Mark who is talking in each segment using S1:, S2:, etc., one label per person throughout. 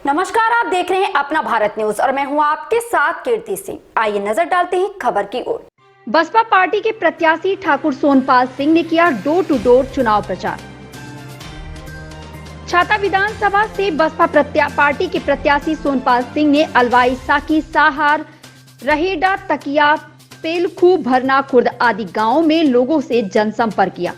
S1: नमस्कार, आप देख रहे हैं अपना भारत न्यूज और मैं हूं आपके साथ कीर्ति सिंह। आइए नजर डालते हैं खबर की ओर।
S2: बसपा पार्टी के प्रत्याशी ठाकुर सोनपाल सिंह ने किया डोर टू डोर चुनाव प्रचार। छाता विधानसभा से बसपा पार्टी के प्रत्याशी सोनपाल सिंह ने अलवाई, साकी, साहार, रहेडा, तकिया, पेलखू, भरना, खुर्द आदि गांवों में लोगों से जनसंपर्क किया,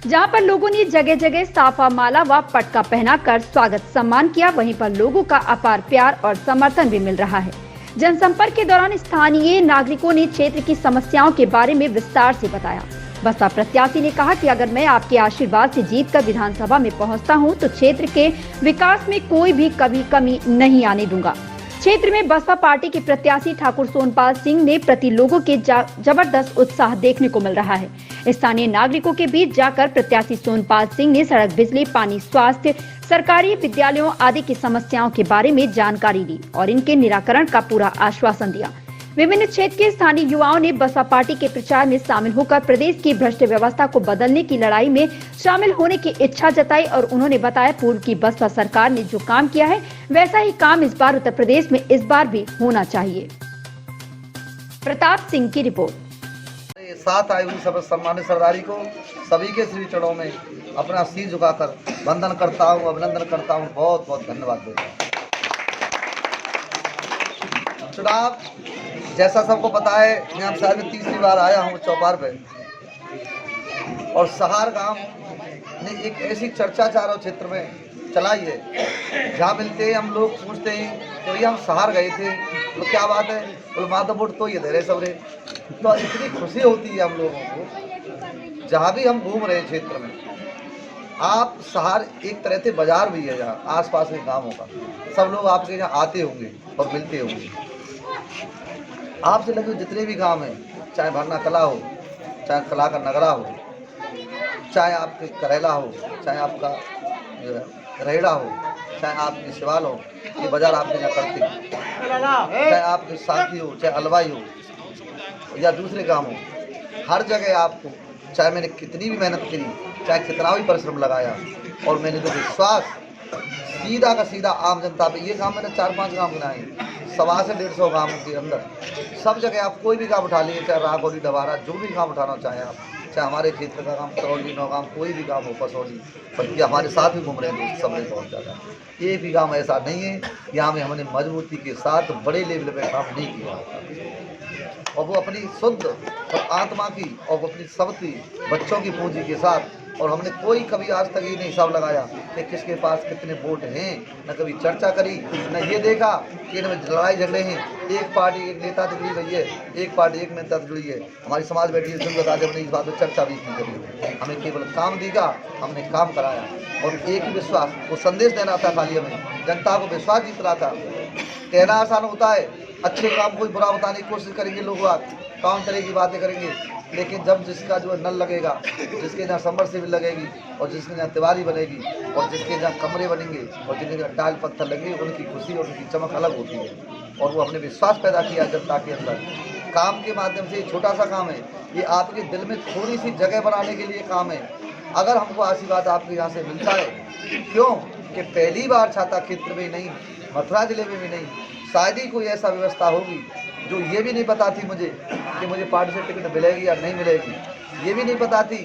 S2: जहां पर लोगों ने जगह जगह साफा, माला व पटका पहनाकर स्वागत सम्मान किया। वहीं पर लोगों का अपार प्यार और समर्थन भी मिल रहा है। जनसंपर्क के दौरान स्थानीय नागरिकों ने क्षेत्र की समस्याओं के बारे में विस्तार से बताया। बसपा प्रत्याशी ने कहा कि अगर मैं आपके आशीर्वाद से जीतकर विधानसभा में पहुंचता हूं तो क्षेत्र के विकास में कोई भी कभी कमी नहीं आने दूंगा। क्षेत्र में बसपा पार्टी के प्रत्याशी ठाकुर सोनपाल सिंह ने प्रति लोगों के जबरदस्त उत्साह देखने को मिल रहा है। स्थानीय नागरिकों के बीच जाकर प्रत्याशी सोनपाल सिंह ने सड़क, बिजली, पानी, स्वास्थ्य, सरकारी विद्यालयों आदि की समस्याओं के बारे में जानकारी दी और इनके निराकरण का पूरा आश्वासन दिया। विभिन्न क्षेत्र के स्थानीय युवाओं ने बसपा पार्टी के प्रचार में शामिल होकर प्रदेश की भ्रष्ट व्यवस्था को बदलने की लड़ाई में शामिल होने की इच्छा जताई और उन्होंने बताया पूर्व की बसपा सरकार ने जो काम किया है वैसा ही काम इस बार उत्तर प्रदेश में इस बार भी होना चाहिए। प्रताप सिंह की रिपोर्ट।
S3: साथ आई हुई सब सम्मानित सरदारी को सभी के श्री चरणों में अपना सिर झुकाकर वंदन करता हूँ, अभिनंदन करता हूँ, बहुत बहुत धन्यवाद देता हूँ। चुनाव जैसा सबको पता है, यहाँ शायद मैं तीसरी बार आया हूँ चौपार पे, और सहार गांव ने एक ऐसी चर्चा चारों क्षेत्र में चलाई है। जहाँ मिलते हैं हम लोग पूछते हैं कि भैया हम सहार गए थे, तो क्या बात है, बोले माधवपुर तो ये दे रहे सबरे। तो इतनी खुशी होती है हम लोगों को जहाँ भी हम घूम रहे हैं क्षेत्र में। आप सहार एक तरह से बाजार भी है, जहाँ आसपास के गाँवों का सब लोग आपके यहाँ आते होंगे और मिलते होंगे। आपसे लगे जितने भी गांव हैं, चाहे भरना कला हो, चाहे कला का नगरा हो, चाहे आपके करेला हो, चाहे आपका रहेड़ा हो, चाहे आपकी शिवाल हो, ये बाजार आपके यहाँ करते हैं। चाहे आपके साथी हो, चाहे अलवाई हो या दूसरे काम हो, हर जगह आपको, चाहे मैंने कितनी भी मेहनत करी, चाहे कितना भी परिश्रम लगाया, और मैंने जो विश्वास सीधा का सीधा आम जनता पे, ये काम मैंने 4-5 गाँव बनाए, 100 से 150 गाँव के अंदर सब जगह आप कोई भी काम उठा लीजिए, चाहे राघौली, डबारा, जो भी काम उठाना चाहें आप, चाहे हमारे क्षेत्र का काम करौली, नौगाम, कोई भी काम हो, कसौली, बल्कि हमारे साथ भी घूम रहे हैं सब में बहुत ज़्यादा। एक भी काम ऐसा नहीं है यहाँ में हमने मजबूती के साथ बड़े लेवल पे काम नहीं किया, और वो अपनी शुद्ध और आत्मा की और अपनी सबकी बच्चों की पूंजी के साथ। और हमने कोई कभी आज तक ये नहीं हिसाब लगाया कि किसके पास कितने वोट हैं, न कभी चर्चा करी, न ये देखा कि इनमें लड़ाई झगड़े हैं। एक पार्टी एक नेता से जुड़ी हुई है, एक पार्टी एक नेता से जुड़ी है। हमारी समाज बैठी है, सुन बता, हमने इस बात पर चर्चा भी की करी। हमें केवल काम दिखा, हमने काम कराया, और एक ही विश्वास, वो संदेश देना था खाली हमें, जनता को विश्वास जीतना था। कहना आसान होता है, अच्छे काम कोई बुरा बताने की कोशिश करेंगे लोग, काम तरह की बातें करेंगे, लेकिन जब जिसका जो नल लगेगा, जिसके जहाँ सबमर्सिबल लगेगी, और जिसके जहाँ दीवारी बनेगी, और जिसके जहाँ कमरे बनेंगे, और जिनके जहाँ टाइल पत्थर लगेंगे, उनकी खुशी और उनकी चमक अलग होती है। और वो हमने विश्वास पैदा किया जनता के अंदर। काम के माध्यम से छोटा सा काम है, ये आपके दिल में थोड़ी सी जगह बनाने के लिए काम है। अगर हमको आशीर्वाद आपके यहाँ से मिलता है, क्यों कि पहली बार छाता क्षेत्र में नहीं, मथुरा जिले में भी नहीं, शायद ही कोई ऐसा व्यवस्था होगी जो ये भी नहीं पता थी मुझे कि मुझे पार्टी से टिकट मिलेगी या नहीं मिलेगी। ये भी नहीं पता थी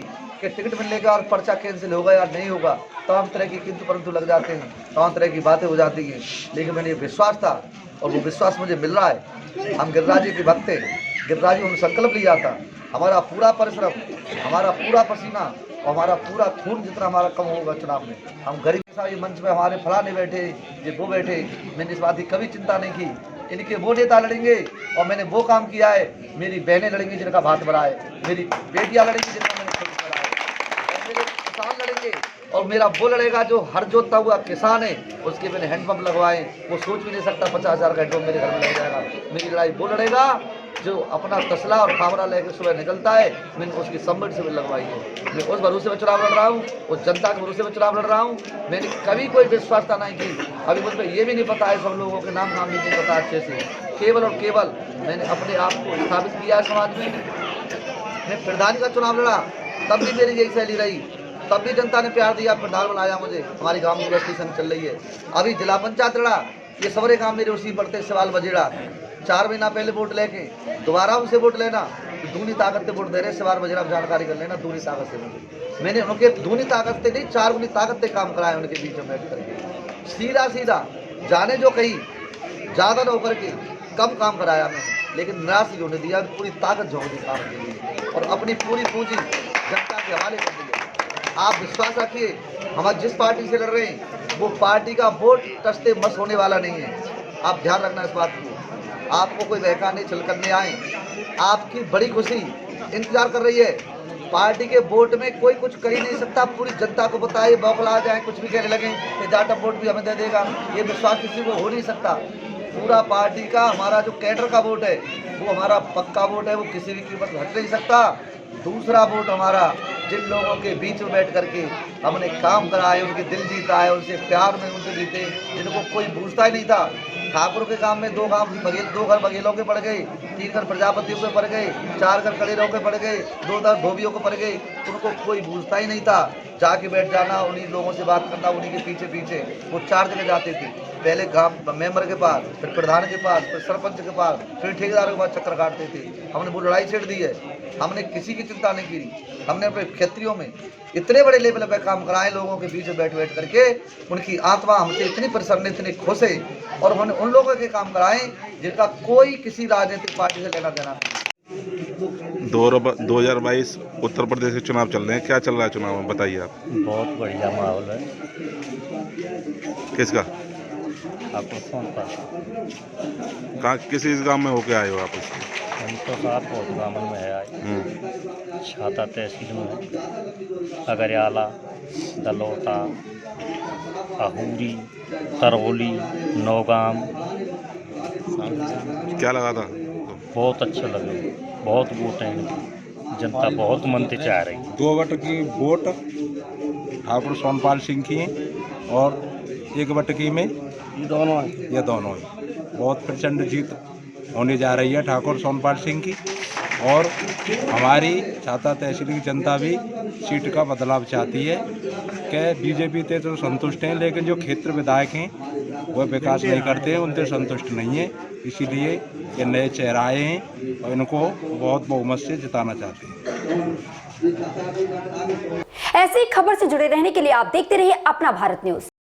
S3: कि टिकट मिलने का और पर्चा कैंसिल होगा या नहीं होगा। तमाम तरह की किंतु परंतु लग जाते हैं, तमाम तरह की बातें हो जाती हैं, लेकिन मैंने विश्वास था और वो विश्वास मुझे मिल रहा है। हम गिरिराज जी के भक्त थे, गिरिराज जी हमने संकल्प लिया था, हमारा पूरा परिश्रम, हमारा पूरा पसीना और हमारा पूरा खून जितना हमारा कम होगा चुनाव में, हम गरीब के साथ ये मंच में हमारे फलाने बैठे, ये वो बैठे, मैंने इस बात की कभी चिंता नहीं की। इनके वो नेता लड़ेंगे और मैंने वो काम किया है, मेरी बहनें लड़ेंगी जिनका भात भरा है, मेरी बेटियां लड़ेंगी जिनका मैंने खुद भरा है, और मेरे किसान लड़ेंगे, और मेरा वो लड़ेगा जो हर जोतता हुआ किसान है, उसके मैंने हैंडपम्प लगवाए, वो सोच भी नहीं सकता 50,000 का हैंडपम्प मेरे घर में लग जाएगा। मेरी लड़ाई वो लड़ेगा जो अपना तसला और खामरा लेकर सुबह निकलता है, मैंने उसकी सबमर्सिबल लगवाई है। मैं उस भरोसे में चुनाव लड़ रहा हूँ, उस जनता के भरोसे में चुनाव लड़ रहा हूँ। मैंने कभी कोई विश्वासता नहीं की। अभी मुझे ये भी नहीं पता है, सब लोगों के नाम भी नहीं पता अच्छे से। केवल और केवल मैंने अपने आप को स्थापित किया है समाज में। मैं प्रधानी का चुनाव लड़ा, तब भी मेरी यही शैली रही तब भी जनता ने प्यार दिया, प्रधान बनाया मुझे। हमारी गांव में रजिस्ट्रेशन चल रही है। अभी जिला पंचायत लड़ा, ये सवरे गांव मेरे उसी पड़ते सवाल बजेड़ा। 4 महीना पहले वोट लेके दोबारा उनसे वोट लेना, दूनी ताकत से वोट दे रहे। सवाल बजेड़ा जानकारी कर लेना, दूनी ताकत से मैंने उनके दूनी ताकत से नहीं 4 गुनी ताकत से काम कराया उनके बीच में बैठ करके। सीधा सीधा जाने जो कही ज़्यादा न होकर के कम काम कराया मैं, लेकिन निराश नहीं होने दिया। पूरी ताकत झोंक दी काम के लिए और अपनी पूरी पूंजी जनता के हवाले कर दी। आप विश्वास रखिए, हम जिस पार्टी से लड़ रहे हैं वो पार्टी का वोट टसते मस होने वाला नहीं है। आप ध्यान रखना इस बात को। आपको कोई बहका नहीं चल करने आए, आपकी बड़ी खुशी इंतजार कर रही है। पार्टी के वोट में कोई कुछ कह ही नहीं सकता। पूरी जनता को बताए, बौखला जाए, कुछ भी कहने लगे कि जाटा वोट भी हमें दे देगा, ये विश्वास किसी को हो नहीं सकता। पूरा पार्टी का हमारा जो कैडर का वोट है वो हमारा पक्का वोट है, वो किसी भी कीमत हट नहीं सकता। दूसरा वोट हमारा जिन लोगों के बीच में बैठ करके हमने काम कराए, उनके दिल जीता है, उनसे प्यार में उनसे जीते, जिनको कोई पूछता ही नहीं था। ठाकुर के काम में 2 घर बघेलों के पड़ गए, 3 घर प्रजापतियों के पड़ गए, 4 घर कलेरों के पड़ गए, 2 घर धोबियों के पड़ गए। उनको कोई पूछता ही नहीं था। जाके बैठ जाना, उन्हीं लोगों से बात करना, उन्हीं के पीछे पीछे वो 4 जगह जाते थे। पहले गांव मेंबर के पास, फिर प्रधान के पास, फिर सरपंच के पास, फिर ठेकेदारों के पास चक्कर काटते थे। हमने वो लड़ाई छेड़ दी है। हमने किसी की चिंता नहीं की। हमने अपने क्षेत्रियों में इतने बड़े लेवल पे काम कराए, लोगों के बीच में बैठ बैठ करके उनकी आत्मा हमसे इतनी प्रसन्न, इतनी खुश है। और हमने उन लोगों के काम कराए जिनका कोई किसी राजनीतिक पार्टी से लेना देना नहीं।
S4: 2022 उत्तर प्रदेश के चुनाव चल रहे हैं, क्या चल रहा है चुनाव में, बताइए आप।
S5: बहुत बढ़िया माहौल है।
S4: किसका?
S5: आपको सोनपाल
S4: कहाँ, किस इस गांव में होके आए हो आप?
S5: हम तो साहब बहुत गाँव में है आए। छाता तहसील में अगरयाला, दलोटा, अहूरी, तरौली, नौगाम।
S4: क्या लगा था?
S5: बहुत अच्छा लगे, बहुत वोट हैं इनकी, जनता बहुत मनते चाह रही।
S6: 2 वोट की वोट ठाकुर सोनपाल सिंह की और 1 वोट की में ये दोनों बहुत प्रचंड जीत होने जा रही है ठाकुर सोनपाल सिंह की। और हमारी छाता तहसील की जनता भी सीट का बदलाव चाहती है कि बीजेपी से तो संतुष्ट हैं, लेकिन जो क्षेत्र विधायक हैं वह विकास नहीं करते हैं, उनसे संतुष्ट नहीं है। इसीलिए ये नए चेहरे आए हैं और इनको बहुत बहुमत से जिताना चाहते हैं।
S1: ऐसी खबर से जुड़े रहने के लिए आप देखते रहिए अपना भारत न्यूज।